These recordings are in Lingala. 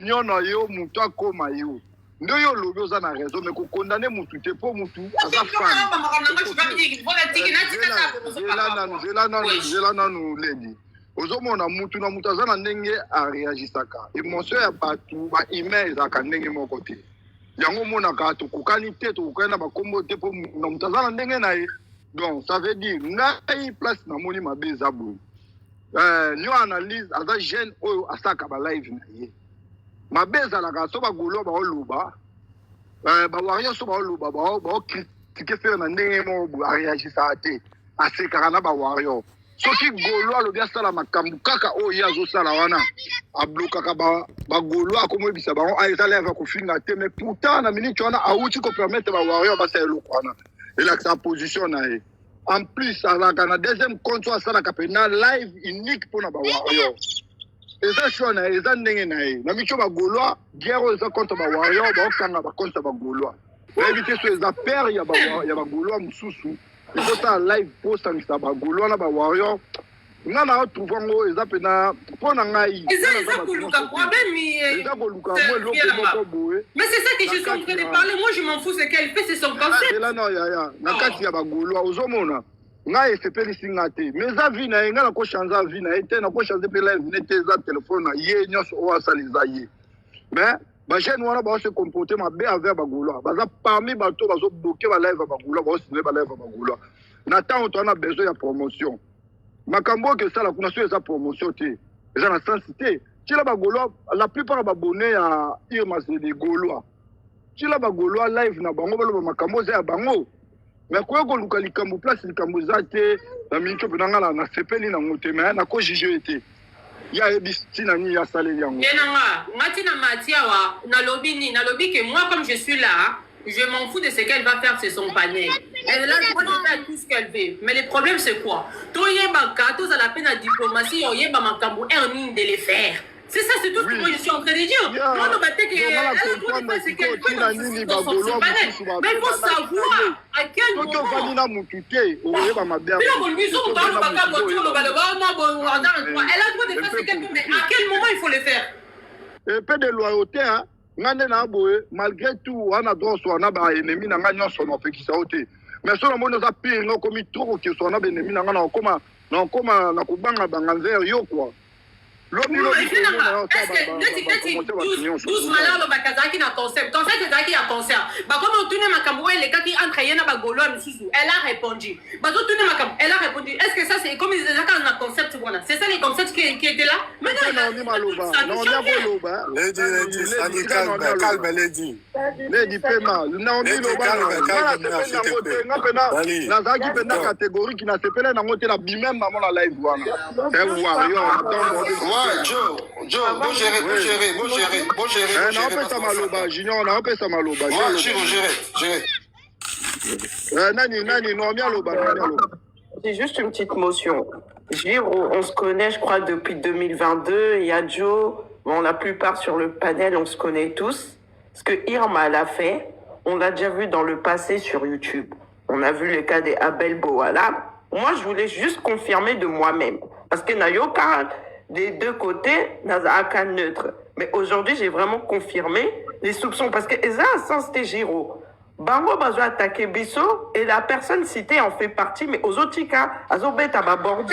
Nyona yo mutu akoma yo. Ndo yo lobi oza na raison mais ko condamner mutu te po mutu aza fan. Zela nanu ledi. Ozomona mutu na mutu aza na ndenge a réagisaka. Émotion ya batu ba email ezaka ndenge moko te. Yango monaka tokokani te tokokani na bakombo te po na mutu aza na ndenge na ye. Donc ça veut dire ngai place na moni mabe eza boye. Nyo analyse aza jeune oyo asaka ba live na ye. Mabeza la gaso ba golo ba oluba ba wario so ba oluba ba critiquer faire na ndenge mo réagir ça te aseka na ba wario soki golo alobi asala makambu kaka o yazo sala wana abloka ka ba golo akomo bisa ba on aisa leva ko finga te mais pourtant na minute wana auti ko permettre ba wario ba sa elokwana il a sa position na ye en plus ala kana deuxième compte ça la kapena live unique pour na ba wario. Et ça, je suis en train de dire que Gaulois, guerre aux contre les Warriors, contre les Gaulois. Pour éviter ces affaires, il y a des Gaulois sous. Il faut ça live post avec les Gaulois, les Warriors. Nous avons trouvé les appels pour nous. Mais c'est ça que je suis en train de parler. Moi, je m'en fous, c'est qu'elle fait, c'est son concept. C'est là, non, il y a des Gaulois aux hommes. Nga espeli singate mais avis na nga ko changer avis na été na ko changer pe live n'était za téléphone na ye nyoso o asaliza ye mais ba jeune wana ba se comporter ma be avec ba goulois ba za parmi ba to ba zo bloquer ba live ba goulois ba signer ba live ba goulois na temps on a besoin de promotion makambo que ça la kuna so eza promotion te eza na sensité ti la ba goulois la plupart ba abonnés à Irma c'est des gaulois ti la ba gaulois live na bango ba lo makambo za bango. Mais quoi que nous caliquons place le Cambozate, la minute pour n'anga na sepeli na ngote mais na ko jijo été. Ya ebisti na ni ya salé yango. Yenanga, matina matiawa na lobby que moi comme je suis là, je m'en fous de ce qu'elle va faire, c'est son panel. Elle est là pour faire tout ce qu'elle veut. Mais le problème c'est quoi? Toi yebaka, tous à la peine à diplomatie, yeba makambo ermine de les faire. C'est ça, c'est tout ce que moi je suis en train de dire. Moi, non, mais il faut savoir à quel moment. Elle a le droit de faire ce qu'elle veut, mais à quel moment il faut le faire? Un peu de loyauté, hein. Malgré tout, on a droit à un ennemi, on a un son fait qui s'est mais si on a pire, on a commis trop que son ennemi, on a comme un banganzer, yo quoi. Est-ce que 12 malheurs le Bakazaki n'a concept? Concept c'est qui a concept. Bah comme on tourne ma camoué les gars qui entrent yena bagolo à Mississou. Elle a répondu. Bah tout tourne ma cam. Elle a répondu. Est-ce que ça c'est comme ils disaient quand on a concept voilà. C'est ça les concepts qui étaient là. Mais non maloba. Lady calme lady. Lady pema. Non ni loba. Na zaki pena catégorie qui n'a se pena na ngote na bimem na mon live wana. C'est warrior. Joe, bon gérer. On appelle ça maloba, Junior, on appelle ça maloba. Ouais, gérer. Nani, non, bien loba. C'est juste une petite motion. Giro, on se connaît, je crois, depuis 2022. Il y a Joe, bon, la plupart sur le panel, on se connaît tous. Ce que Irma l'a fait, on l'a déjà vu dans le passé sur YouTube. On a vu le cas des Abel Boala. Moi, je voulais juste confirmer de moi-même. Parce que Nayoka, des deux côtés, n'a aucun neutre. Mais aujourd'hui, j'ai vraiment confirmé les soupçons. Parce que ça, sans c'était Giro. Bango bazo attaqué Bisso et la personne citée en fait partie, mais aux autres cas, Azobet à ma bord.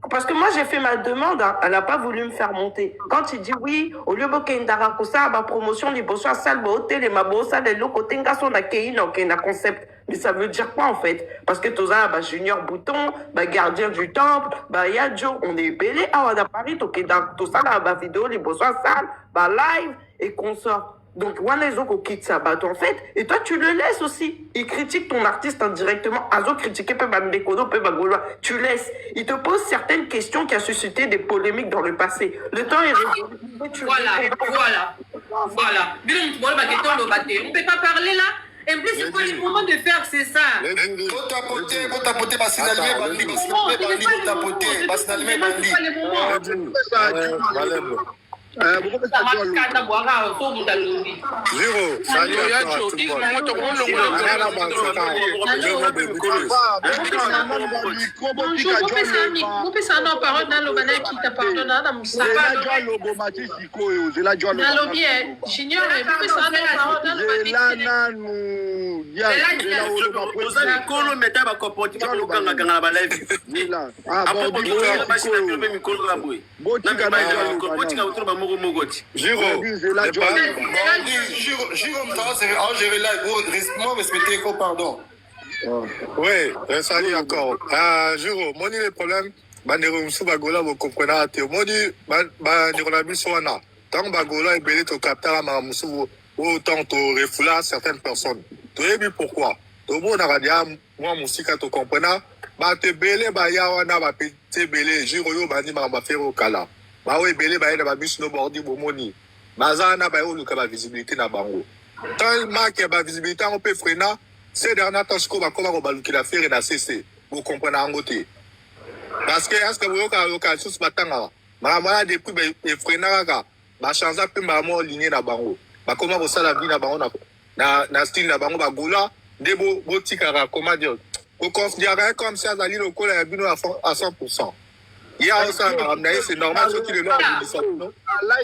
Parce que moi, j'ai fait ma demande, hein, elle n'a pas voulu me faire monter. Quand il dit oui, au lieu de Ndarakosa, ma promotion, les bossons à salle, hôtel, les mabosa, les locaux, tenga son accueilli, donc il y a un concept. Mais ça veut dire quoi en fait? Parce que tout ça, bah, Junior Bouton, bah, gardien du temple, bah, Yadjo, on est belé, ah, à Paris, donc dans tout ça, là, bah, vidéo, les bossons à salle, bah, live et consort. Donc, Wanazo quitte sa batte en fait, et toi tu le laisses aussi. Il critique ton artiste indirectement. Azo critiquer peu Bambekodo, peu Bagoloa. Tu laisses. Il te pose certaines questions qui ont suscité des polémiques dans le passé. Le temps est révolu. Voilà. On ne peut pas parler là. Et en plus, c'est pas le moment de faire, c'est ça. Kanda boaka fo mutalobi. Zero. Salut à toi, tout le oui, salut encore. Juro, moi, le problème, Bagola, vous comprenez, tant Bagola est belé au capteur, autant tu refoules certaines personnes. Tu sais pourquoi? Tout le monde a dit, moi, mon sika, tu comprends, te belé, yawana, te belé, Juro, bani, faire au kala. Oui, belé, na bus snowboarding, bomoni. Bazana, le visibilité na bango. Tellement qu'il y a visibilité, on peut freiner. C'est dernier temps qu'on va commencer à faire et cesser. Vous comprenez en côté. Parce que est-ce que vous avez l'occasion ce matin, maman depuis les freiner, ma chance à peu maman lignée na bango. Ma comment vous ça la vie na bango na style na bango bagola des beaux tikara comment dire. Vous considérez comme si Azali le col a bien à 100%. Il y a aussi c'est normal ce qui le lot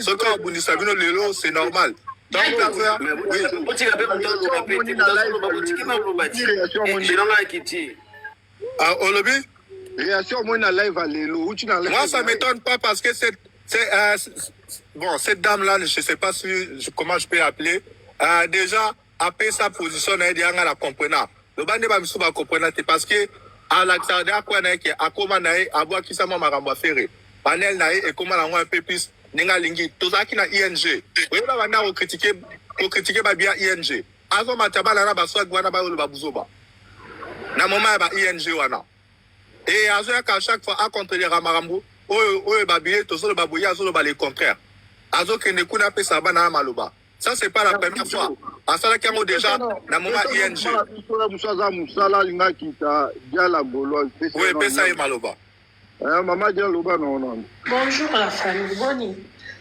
ce qu'on vous dit ça le lot c'est normal. Donc, réaction moi na live à l'élo. Moi ça m'étonne pas parce que bon cette dame là je sais pas comment je peux appeler déjà après sa position elle a la comprendre. Le bande ba misu ba comprendre parce que à l'accès quoi na que akoma na abo ki sa mama ramba faire. Panel na et comment la un peu plus ninga lingi tozaki na ING. Oui ba banda ko critiquer ba bien ING. Azo matabala na ba swag wana ba lo ba buzoba. Na moment ba ING wana. Et à chaque fois, à contre les ramarambo, les contraire. Azo que ne kuna pe sabana maloba. Ça c'est pas la première fois. À ça qui a déjà na moment ING. Oui, pe ça est maloba. Maman dit loba non. Bonjour la famille, Boni.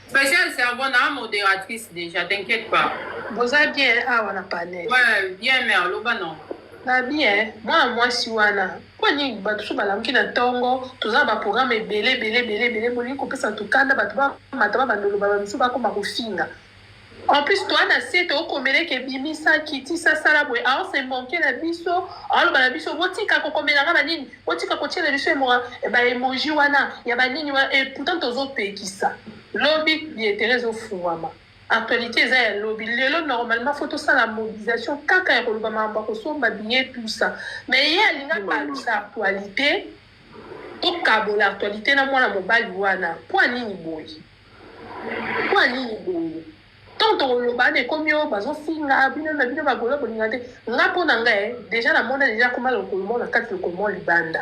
Spécial servant na modératrice déjà, t'inquiète pas. Vous avez bien on a panel. Ouais, bien mais loba non. Na bien, moi si wana. Kwa ni batu bala mkina tongo, toza ba programme belé boli ko pesa tukanda batu ba mataba bandolo ba misu ba ko makofinga. En plus toi na c'est au komele ke bimisa kiti sa sala boy. Alors c'est manqué la biso, alors ba la biso botika ko komela nga banini, botika ko tiela biso mo e ba emoji wana, ya banini et pourtant tozo pekisa. Lobby bi Thérèse Ofuwama. Actualité ça lobby lelo normalement photo ça la mobilisation kaka ko ba mamba ko somba bien tout ça mais il y a linga pas ça actualité to kabo l'actualité na mwana mobali wana point nini boy tant on le ba de comme yo bazo finga bino na bino ba golo bolinga te nga pona nga déjà na monde déjà comment le collement na kati le collement libanda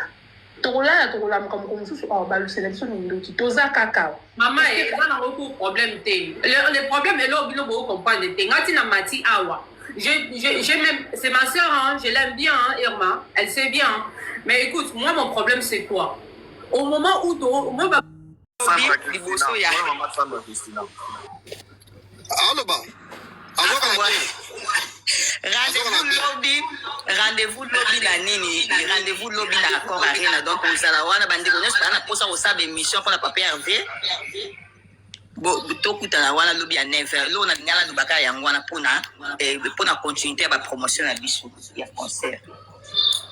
tokola comme mususu ba sélection mindoki toza kaka maman et ça n'a aucun problème té le problème est là bino bo comprendre té ngati na mati awa j'ai même c'est ma sœur hein, je l'aime bien hein, Irma elle sait bien hein. Mais écoute moi mon problème c'est quoi au moment où moi ba liboso ya allo ba rendez-vous lobby la nini rendez-vous lobby na accord arena donc osala wana bandeko nyonso bana posa kosala émission mpona papa Hervé tokutana wana lobby ya 9h lo na lingala lobaka yango wana mpona continuité ya bapromotion na biso ya concert.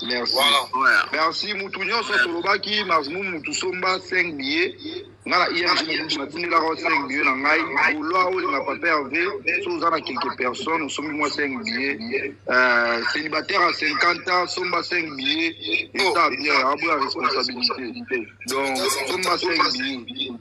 Merci. Voilà. Merci Moutounion sur Tolobaki, Mazmou Moutoussomba 5 billets. Nala ING Matini la 5 billets na ngai. Bouloa ou na papa Hervé, Sozana quelques personnes, nous sommes moi 5 billets. Célibataire à 50 ans, Somba 5 billets. Et ça bien, à bout la responsabilité. Donc Somba 5 billets.